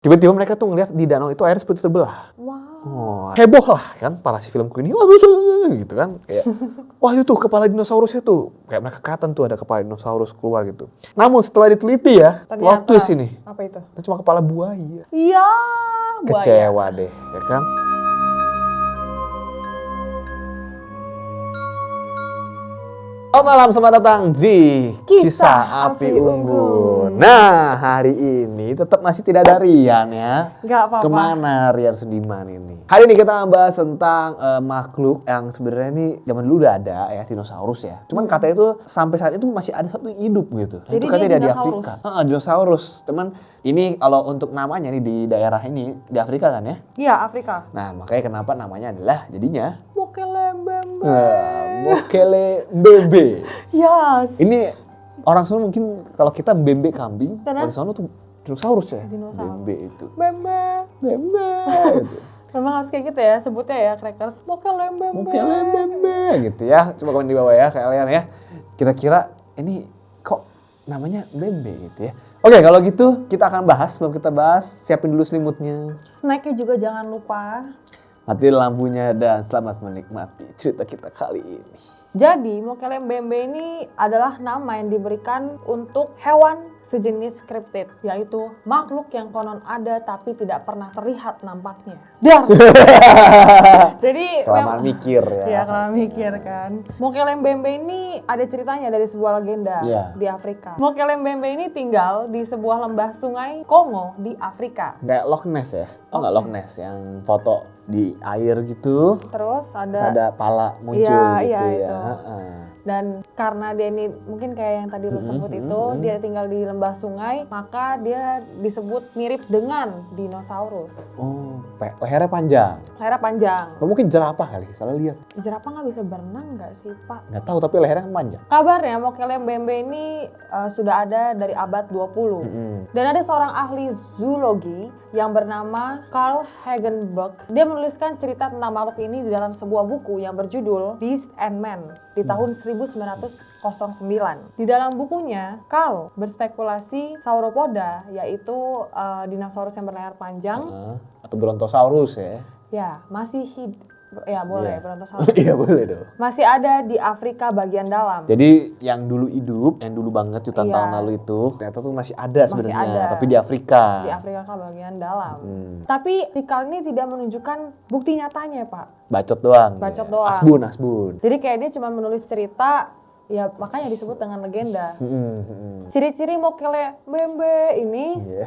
Tiba-tiba mereka tuh ngeliat di danau itu air seperti terbelah. Wow. Oh, heboh lah kan para si film kru ini. Wah, gitu kan. Kayak, wah itu tuh kepala dinosaurusnya tuh. Kayak mereka kelihatan tuh ada kepala dinosaurus keluar gitu. Namun setelah diteliti ya, plot twist ini. Apa itu? Itu cuma kepala buaya. Iya, buaya. Kecewa deh, ya kan? Selamat malam, selamat datang di Kisah Api Unggun. Nah, hari ini tetap masih tidak ada Rian ya. Nggak apa-apa. Kemana Rian Sudiman ini? Hari ini kita membahas tentang makhluk yang sebenarnya ini zaman dulu udah ada ya, dinosaurus ya. Cuman katanya itu sampai saat itu masih ada satu yang hidup gitu. Jadi itu katanya dia di dinosaurus? Afrika. Dinosaurus. Teman, ini kalau untuk namanya nih di daerah ini, di Afrika kan ya? Iya, Afrika. Nah, makanya kenapa namanya adalah jadinya Mokelembembe. Mokele Mbembe. Yes. Ini orang sana mungkin kalau kita Mbembe kambing, Karena- di sana tuh dinosaurus ya. Dinosaurus. Mbembe itu. Bembe. Mbembe gitu. Memang harus kayak gitu ya sebutnya ya, crackers. Mokelembembe. Mokele Mbembe gitu ya. Coba komen di bawah ya kalian ya. Kira-kira ini kok namanya Mbembe gitu ya. Oke, kalau gitu kita akan bahas. Sebelum kita bahas, siapin dulu selimutnya. Snacknya juga jangan lupa. Mati lampunya dan selamat menikmati cerita kita kali ini. Jadi, Mokelembembe ini adalah nama yang diberikan untuk hewan sejenis kriptid, yaitu makhluk yang konon ada tapi tidak pernah terlihat nampaknya. Dar. Jadi Kelamaan mikir ya. Iya, kelamaan mikir kan. Mokelembembe ini ada ceritanya dari sebuah legenda Iya. di Afrika. Mokelembembe ini tinggal di sebuah lembah sungai Kongo di Afrika. Kayak Loch Ness ya? Oh nggak Loch Ness yang foto di air gitu. Terus Terus ada pala muncul Iya, gitu iya, ya. itu. Dan karena dia ini mungkin kayak yang tadi lo sebut itu, dia tinggal di lembah sungai, maka dia disebut mirip dengan dinosaurus. Oh, lehernya panjang. Lehernya panjang. Atau mungkin jerapah kali, salah lihat. Jerapah nggak bisa berenang nggak sih, Pak? Nggak tahu tapi lehernya kan panjang. Kabarnya Mokelembembe ini sudah ada dari abad 20. Dan ada seorang ahli zoologi yang bernama Carl Hagenberg. Dia menuliskan cerita tentang makhluk ini di dalam sebuah buku yang berjudul Beast and Man di tahun 1909. Di dalam bukunya, Carl berspekulasi sauropoda, yaitu dinosaurus yang berleher panjang. Atau Brontosaurus ya. Ya, masih ya boleh, Iya. Brontosaurus. Iya boleh dong. Masih ada di Afrika bagian dalam. Jadi yang dulu hidup, yang dulu banget jutaan Iya. tahun lalu itu, ternyata tuh masih ada sebenarnya, ada. tapi di Afrika. Di Afrika bagian dalam. Tapi Carl ini tidak menunjukkan bukti nyatanya, Pak. Bacot doang. Bacot ya. doang. Asbun. Jadi kayak dia cuma menulis cerita, ya makanya disebut dengan legenda. Ciri-ciri Mokelembembe ini Iya.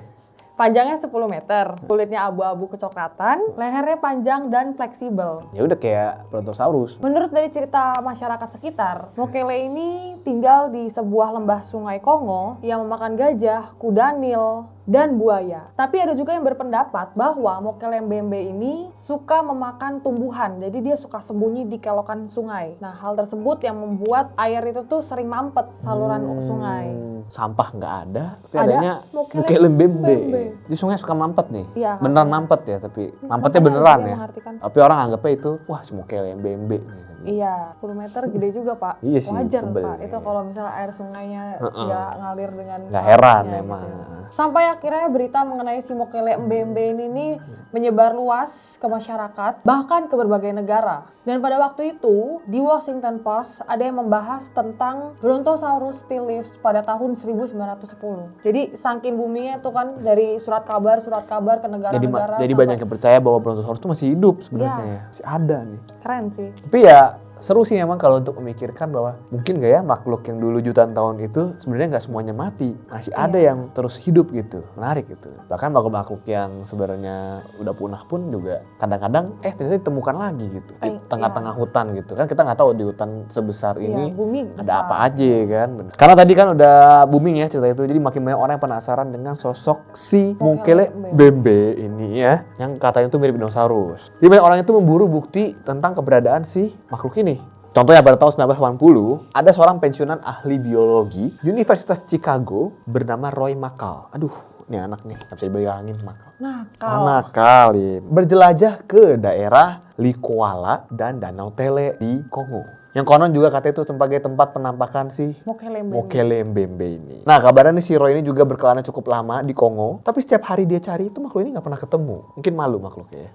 panjangnya 10 meter, kulitnya abu-abu kecoklatan, lehernya panjang dan fleksibel. Ya udah kayak Brontosaurus. Menurut dari cerita masyarakat sekitar, Mokele ini tinggal di sebuah lembah sungai Kongo yang memakan gajah, kuda Nil, dan buaya. Tapi ada juga yang berpendapat bahwa Mokelembembe ini suka memakan tumbuhan, jadi dia suka sembunyi di kelokan sungai. Nah, hal tersebut yang membuat air itu tuh sering mampet saluran sungai. Sampah nggak ada, tapi Ada adanya Mokelembembe. Mokelembembe. Di sungai suka mampet nih. Iya, Beneran katanya. mampet ya, tapi mampetnya makanya beneran dia ya. mengartikan. Tapi orang anggapnya itu, wah si Mokelembembe. Iya, 10 meter gede juga, Pak. Iya sih, Wajar, tebel Pak. ya. Itu kalau misalnya air sungainya nggak ngalir dengan Nggak heran seharusnya emang. gitu. Sampai akhirnya berita mengenai si Mokelembembe ini nih menyebar luas ke masyarakat, bahkan ke berbagai negara. Dan pada waktu itu, di Washington Post ada yang membahas tentang Brontosaurus still lives pada tahun 1910. Jadi saking boomingnya tuh kan dari surat kabar ke negara-negara. Jadi sampai- banyak yang percaya bahwa Brontosaurus itu masih hidup sebenarnya. Iya. Masih ada nih. Keren sih. Tapi ya seru sih emang kalau untuk memikirkan bahwa mungkin nggak ya makhluk yang dulu jutaan tahun itu sebenarnya nggak semuanya mati, masih ada yang terus hidup gitu, menarik gitu. Bahkan makhluk-makhluk yang sebenarnya udah punah pun juga kadang-kadang ternyata ditemukan lagi gitu di tengah-tengah hutan gitu kan, kita nggak tahu di hutan sebesar ini booming ada besar. apa aja kan. Karena tadi kan udah booming ya cerita itu, jadi makin banyak orang yang penasaran dengan sosok si Mokelembembe ini ya, yang katanya itu mirip dinosaurus. Jadi banyak orang itu memburu bukti tentang keberadaan si makhluk ini. Contohnya pada tahun 1980, ada seorang pensiunan ahli biologi di Universitas Chicago bernama Roy Makal. Aduh, ini anak nih, nggak bisa dibilangin Makal. Nakalin. Berjelajah ke daerah Likoala dan Danau Tele di Kongo. Yang konon juga katanya itu sebagai tempat penampakan si Mokele-mbembe. Mokele-mbembe ini. Nah, kabarnya nih si Roy ini juga berkelana cukup lama di Kongo, tapi setiap hari dia cari itu makhluk ini nggak pernah ketemu. Mungkin malu makhluknya ya.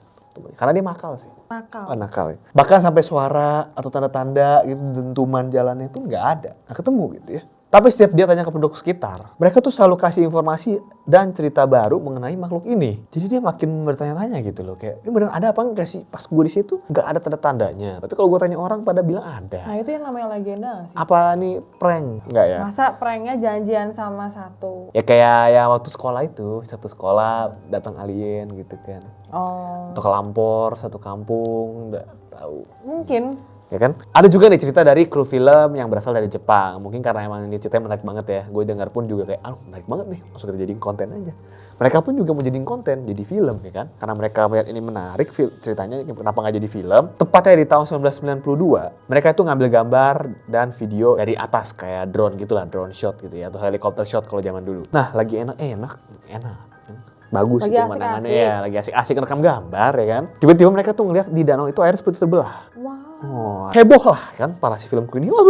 Karena dia nakal sih. Nakal. Oh, nakal ya. Bahkan sampai suara atau tanda-tanda gitu, dentuman jalannya pun nggak ada. Nggak ketemu gitu ya. Tapi setiap dia tanya ke penduduk sekitar, mereka tuh selalu kasih informasi dan cerita baru mengenai makhluk ini. Jadi dia makin bertanya-tanya gitu loh, kayak ini beneran ada apa enggak sih? Pas gue di situ nggak ada tanda-tandanya. Tapi kalau gue tanya orang pada bilang ada. Nah itu yang namanya legenda nggak sih? Apa nih prank? Enggak ya? Masa pranknya janjian sama satu? Ya kayak ya waktu sekolah itu, satu sekolah datang alien gitu kan. Oh, Atau ke Lampor, satu kampung, nggak tahu. mungkin. Ya kan? Ada juga nih cerita dari kru film yang berasal dari Jepang. Mungkin karena emang ini ceritanya menarik banget ya. Gue dengar pun juga kayak, menarik banget nih. Langsung kita jadiin konten aja. Mereka pun juga mau jadiin konten, jadi film ya kan. Karena mereka melihat ini menarik, ceritanya kenapa nggak jadi film. Tepatnya di tahun 1992, mereka itu ngambil gambar dan video dari atas kayak drone gitu lah, drone shot gitu ya. Atau helikopter shot kalau zaman dulu. Nah, lagi enak. Bagus Lagi itu asik-asik. pemandangannya ya, lagi asik-asik rekam gambar ya kan. Tiba-tiba mereka tuh ngeliat di danau itu air seperti terbelah. Wow. Oh, heboh lah kan para si film kru ini, wah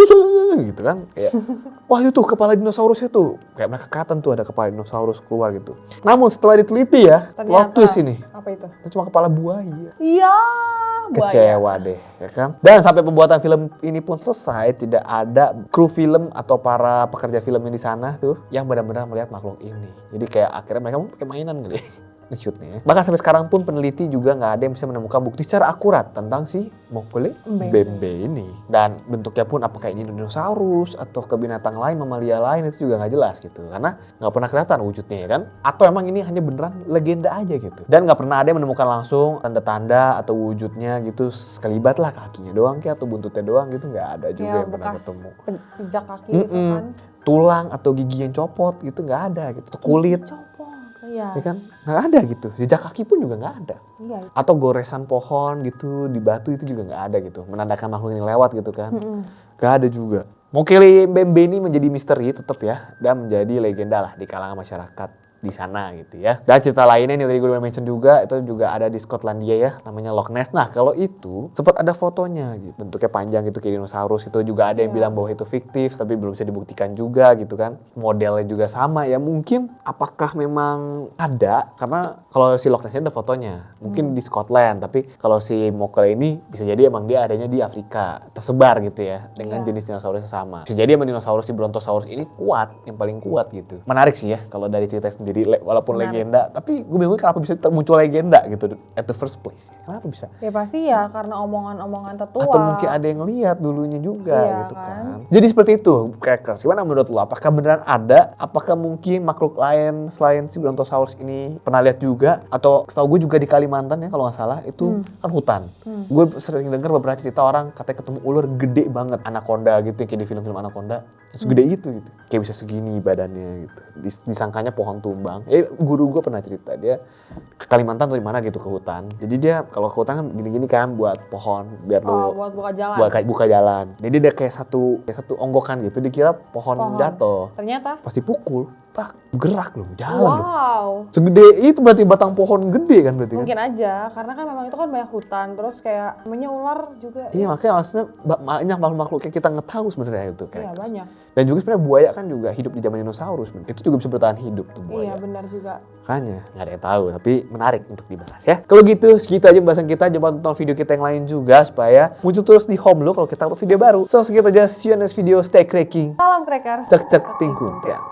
gitu kan, kayak wah itu kepala dinosaurusnya tuh, kayak mereka kelihatan tuh ada kepala dinosaurus keluar gitu. Namun setelah diteliti ya, plot twist ini, Apa itu? itu cuma kepala buaya. Iya. buaya. Kecewa deh, ya kan? Dan sampai pembuatan film ini pun selesai, tidak ada kru film atau para pekerja film yang di sana tuh yang benar-benar melihat makhluk ini. Jadi kayak akhirnya mereka mau pakai mainan gitu nge-shootnya. Bahkan sampai sekarang pun peneliti juga nggak ada yang bisa menemukan bukti secara akurat tentang si Mokele-mbembe ini. Dan bentuknya pun apakah ini dinosaurus atau ke binatang lain, mamalia lain, itu juga nggak jelas gitu. Karena nggak pernah kelihatan wujudnya ya kan. Atau emang ini hanya beneran legenda aja gitu. Dan nggak pernah ada yang menemukan langsung tanda-tanda atau wujudnya gitu. Sekelibat lah kakinya doang kayak atau buntutnya doang gitu, nggak ada juga yang pernah ketemu. Pijak kaki gitu kan. Tulang atau gigi yang copot gitu nggak ada gitu. Atau kulit. Iya. Ya kan? Nggak ada gitu. Jejak kaki pun juga nggak ada. Iya. Atau goresan pohon gitu di batu itu juga nggak ada gitu. Menandakan makhluk ini lewat gitu kan. Nggak ada juga. Mokele-mbembe ini menjadi misteri tetap ya. Dan menjadi legenda lah di kalangan masyarakat di sana gitu ya. Dan cerita lainnya nih tadi gue udah mention juga, itu juga ada di Skotlandia ya, namanya Loch Ness. Nah kalau itu sempat ada fotonya gitu, bentuknya panjang gitu kayak dinosaurus. Itu juga ada yang bilang bahwa itu fiktif tapi belum bisa dibuktikan juga gitu kan. Modelnya juga sama ya, mungkin apakah memang ada, karena kalau si Loch Ness ada fotonya mungkin di Scotland, tapi kalau si Mokele ini bisa jadi emang dia adanya di Afrika, tersebar gitu ya dengan jenis dinosaurus yang sama. Bisa jadi emang dinosaurus si Brontosaurus ini kuat, yang paling kuat gitu. Menarik sih ya kalau dari cerita sendiri, walaupun legenda, tapi gue bingung kenapa bisa muncul legenda gitu at the first place. Kenapa bisa? Ya pasti ya karena omongan-omongan tetua. Atau mungkin ada yang lihat dulunya juga gitu kan. Jadi seperti itu, Crackers. Gimana menurut lo? Apakah beneran ada? Apakah mungkin makhluk lain selain si Brontosaurus ini pernah lihat juga? Atau setahu gue juga di Kalimantan ya kalau nggak salah itu kan hutan. Gue sering dengar beberapa cerita orang katanya ketemu ular gede banget, anaconda gitu kayak di film-film anaconda. Segede itu gitu. Kayak bisa segini badannya gitu. Disangkanya pohon tumbang. Guru gue pernah cerita, dia ke Kalimantan atau di mana gitu ke hutan. Jadi dia kalau ke hutan kan gini-gini kan buat pohon biar lo buat buka jalan. buka jalan. Jadi dia kayak satu onggokan gitu, dikira pohon jatuh. Ternyata Pasti pukul, gerak loh, jalan loh. wow. Segede itu berarti batang pohon gede kan berarti kan? Mungkin aja karena kan memang itu kan banyak hutan, terus kayak namanya ular juga. Iya makanya maksudnya banyak makhluk yang kita nggak tahu sebenarnya itu Iya kayak. banyak. Dan juga sebenarnya buaya kan juga hidup di zaman dinosaurus. Itu juga bisa bertahan hidup tuh buaya. Iya benar juga. Makanya nggak ada yang tahu, tapi menarik untuk dibahas ya. Kalau gitu segitu aja pembahasan kita. Jangan tonton video kita yang lain juga supaya muncul terus di home lo kalau kita upload video baru. So segitu aja, see you next video, stay cracking. Salam crackers. Cek tingkung ya.